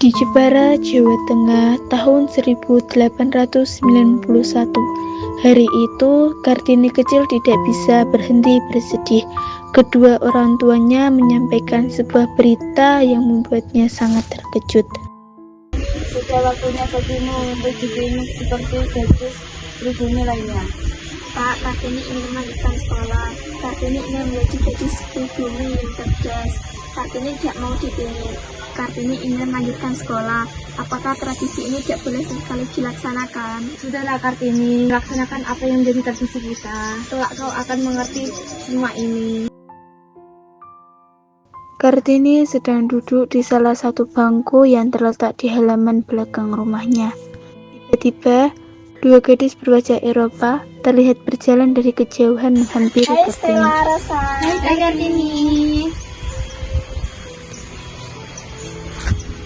Di Jepara, Jawa Tengah, tahun 1891. Hari itu, Kartini kecil tidak bisa berhenti bersedih. Kedua orang tuanya menyampaikan sebuah berita yang membuatnya sangat terkejut. Sudah waktunya bagimu untuk dipilih seperti gadis pribumi lainnya. Pak, Kartini ingin melanjutkan sekolah. Kartini ingin menjadi gadis pribumi yang cerdas. Kartini tidak mau dipilih. Kartini ingin melanjutkan sekolah. Apakah tradisi ini tidak boleh sekali dilaksanakan? Sudahlah Kartini, laksanakan apa yang menjadi tradisi kita. Kelak kau akan mengerti semua ini. Kartini sedang duduk di salah satu bangku yang terletak di halaman belakang rumahnya. Tiba-tiba, dua gadis berwajah Eropa terlihat berjalan dari kejauhan menghampiri Hai Kartini. Stella, Rosa. Hai Kartini.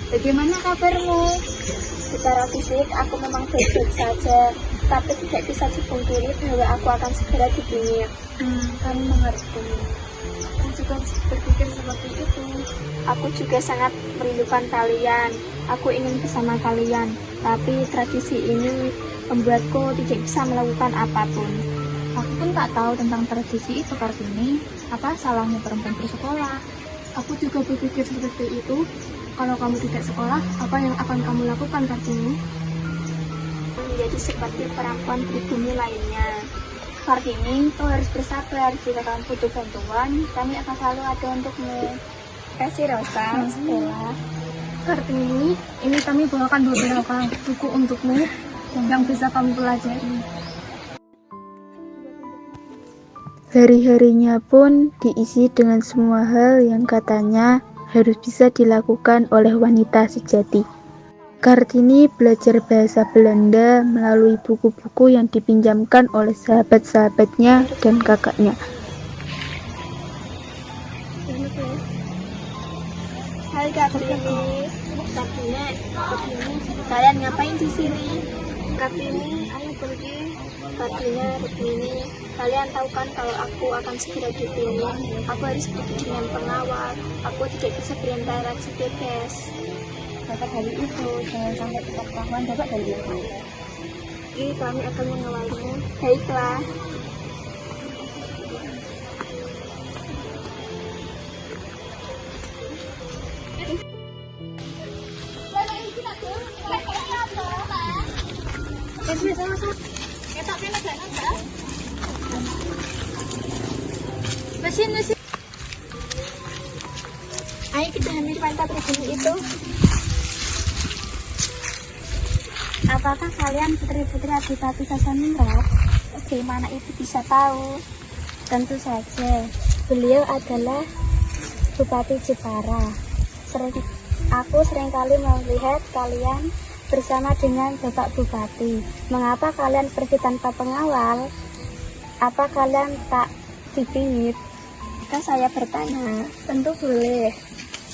Bagaimana kabarmu? Secara fisik aku memang baik-baik saja, tapi tidak bisa dipungkiri bahwa aku akan segera dipilih. Kamu mengerti. Kamu juga berpikir seperti itu. Aku juga sangat merindukan kalian. Aku ingin bersama kalian, tapi tradisi ini membuatku tidak bisa melakukan apapun. Aku pun tak tahu tentang tradisi itu Kartini. Apa salahnya perempuan bersekolah? Aku juga berpikir seperti itu. Kalau kamu tidak sekolah, apa yang akan kamu lakukan Kartini? Menjadi seperti perempuan pribumi lainnya. Kartini, kau harus bersabar. Jika kamu butuh bantuan, kami akan selalu ada untukmu. Kasih Rosa, Stella. Kartini, ini kami bawakan beberapa buku untukmu yang bisa kamu pelajari. Hari-harinya pun diisi dengan semua hal yang katanya harus bisa dilakukan oleh wanita sejati. Kartini belajar bahasa Belanda melalui buku-buku yang dipinjamkan oleh sahabat-sahabatnya dan kakaknya. Hai Kartini. Kalian ngapain di sini? Kartini, ayo pergi. Rukmini, kalian tahu kan kalau aku akan segera dipilih. Aku harus pergi dengan pengawal. Aku tidak bisa berinteraksi bebas. Bapak dari itu, jangan sampai kita ketahuan bapak dari itu. Jadi kami akan mengawalmu. Baiklah. Mesin. Ayo kita ambil pantat pribumi itu. Apakah kalian putri-putri Adipati Sasaningrat? Bagaimana itu bisa tahu? Tentu saja, beliau adalah Bupati Jepara. Aku seringkali melihat kalian bersama dengan Bapak Bupati. Mengapa kalian pergi tanpa pengawal? Apa kalian tak dipingit? Jika saya bertanya, tentu boleh.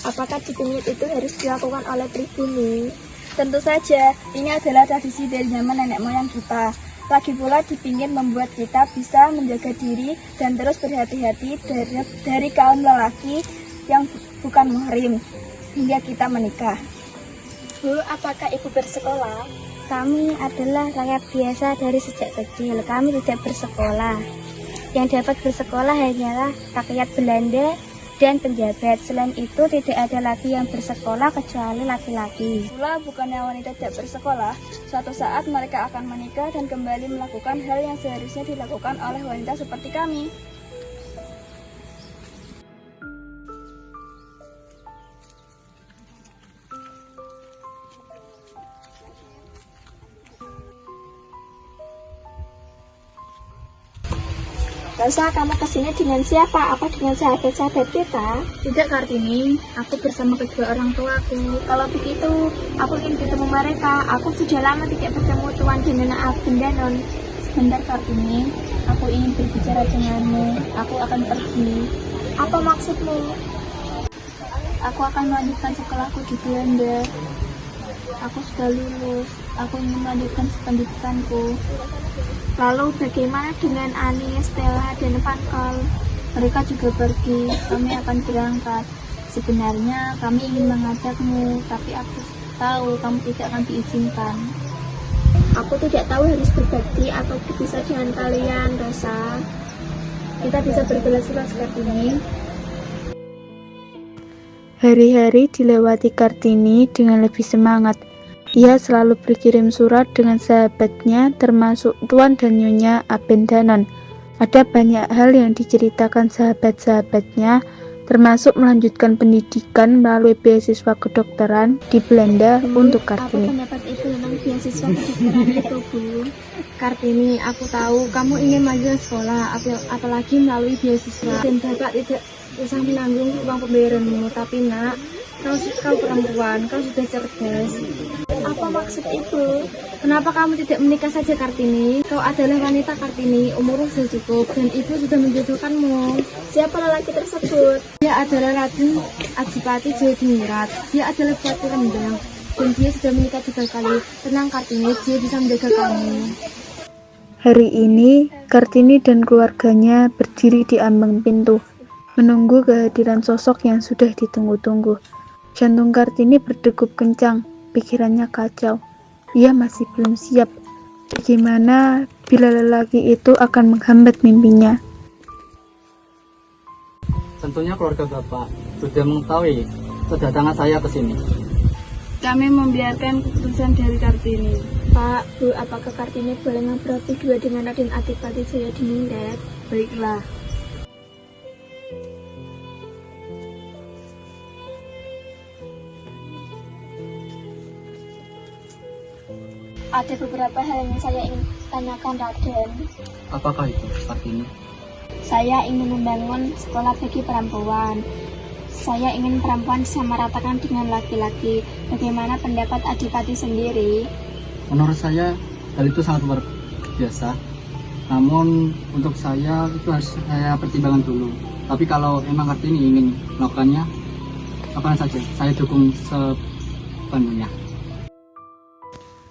Apakah dipingit itu harus dilakukan oleh pribumi? Tentu saja, ini adalah tradisi dari zaman nenek moyang kita. Lagi pula dipingit membuat kita bisa menjaga diri dan terus berhati-hati dari kaum lelaki yang bukan muhrim hingga kita menikah. Bu, apakah ibu bersekolah? Kami adalah rakyat biasa dari sejak kecil. Kami tidak bersekolah. Yang dapat bersekolah hanyalah rakyat Belanda dan penjabat. Selain itu tidak ada lagi yang bersekolah kecuali laki-laki. Pula bukannya wanita tidak bersekolah, suatu saat mereka akan menikah dan kembali melakukan hal yang seharusnya dilakukan oleh wanita seperti kami. Rosa, kamu kesini dengan siapa? Apa dengan sahabat-sahabat kita? Tidak Kartini, aku bersama kedua orang tuaku. Kalau begitu, aku ingin ketemu mereka. Aku sudah lama tidak bertemu Tuan dan Nona Abendanon. Sebentar Kartini, aku ingin berbicara denganmu. Aku akan pergi. Apa maksudmu? Aku akan melanjutkan sekolahku di Belanda. Aku sudah lulus. Aku ingin melanjutkan pendidikanku. Lalu bagaimana dengan Ani, Stella, dan Pankol? Mereka juga pergi. Kami akan berangkat. Sebenarnya kami ingin mengajakmu, tapi aku tahu kamu tidak akan diizinkan. Aku tidak tahu harus berbakti atau berpisah dengan kalian, Rosa. Kita bisa berbelas-belas Kartini. Hari-hari dilewati Kartini dengan lebih semangat. Ia selalu berkirim surat dengan sahabatnya, termasuk Tuan dan Nyonya Abendanon. Ada banyak hal yang diceritakan sahabat-sahabatnya, termasuk melanjutkan pendidikan melalui beasiswa kedokteran di Belanda untuk Kartini. Apa pendapat Ibu tentang beasiswa kedokteran itu, Bu? Kartini, aku tahu kamu ingin maju sekolah, apalagi melalui beasiswa. Dan Bapak tidak usah menanggung uang pembayaranmu, tapi nak, kau perempuan, kau sudah cerdas. Apa maksud Ibu? Kenapa kamu tidak menikah saja, Kartini? Kau adalah wanita, Kartini, umurmu sudah cukup, dan ibu sudah menjodohkanmu. Siapa lelaki tersebut? Dia adalah Raden Adipati Jayadingrat. Dia adalah bupati Rembang, dan dia sudah menikah 3 kali. Tenang, Kartini, dia bisa menjaga kamu. Hari ini, Kartini dan keluarganya berdiri di ambang pintu, menunggu kehadiran sosok yang sudah ditunggu-tunggu. Jantung Kartini berdegup kencang, pikirannya kacau. Ia masih belum siap. Bagaimana bila lelaki itu akan menghambat mimpinya? Tentunya keluarga Bapak sudah mengetahui kedatangan saya ke sini. Kami membiarkan keputusan dari Kartini. Pak, Bu, apakah Kartini boleh ngobrol berdua dengan Raden Adipati Jayadingrat? Baiklah. Ada beberapa hal yang saya ingin tanyakan, Raden. Apakah itu, Kartini? Saya ingin membangun sekolah bagi perempuan. Saya ingin perempuan disamaratakan dengan laki-laki. Bagaimana pendapat Adipati sendiri? Menurut saya, hal itu sangat luar biasa. Namun, untuk saya, itu harus saya pertimbangkan dulu. Tapi kalau memang Kartini ingin melakukannya, lakukan saja. Saya dukung sepenuhnya.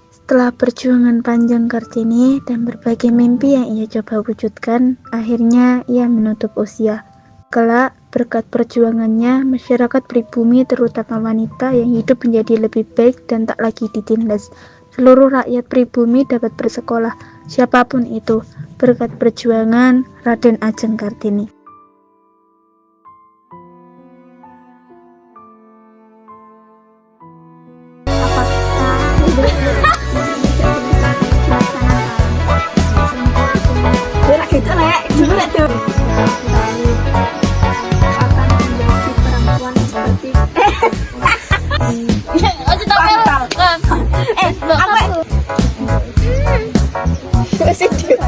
Setelah perjuangan panjang Kartini dan berbagai mimpi yang ia coba wujudkan, akhirnya ia menutup usia. Kelak, berkat perjuangannya, masyarakat pribumi terutama wanita yang hidup menjadi lebih baik dan tak lagi ditindas. Seluruh rakyat pribumi dapat bersekolah, siapapun itu, berkat perjuangan Raden Ajeng Kartini. Aku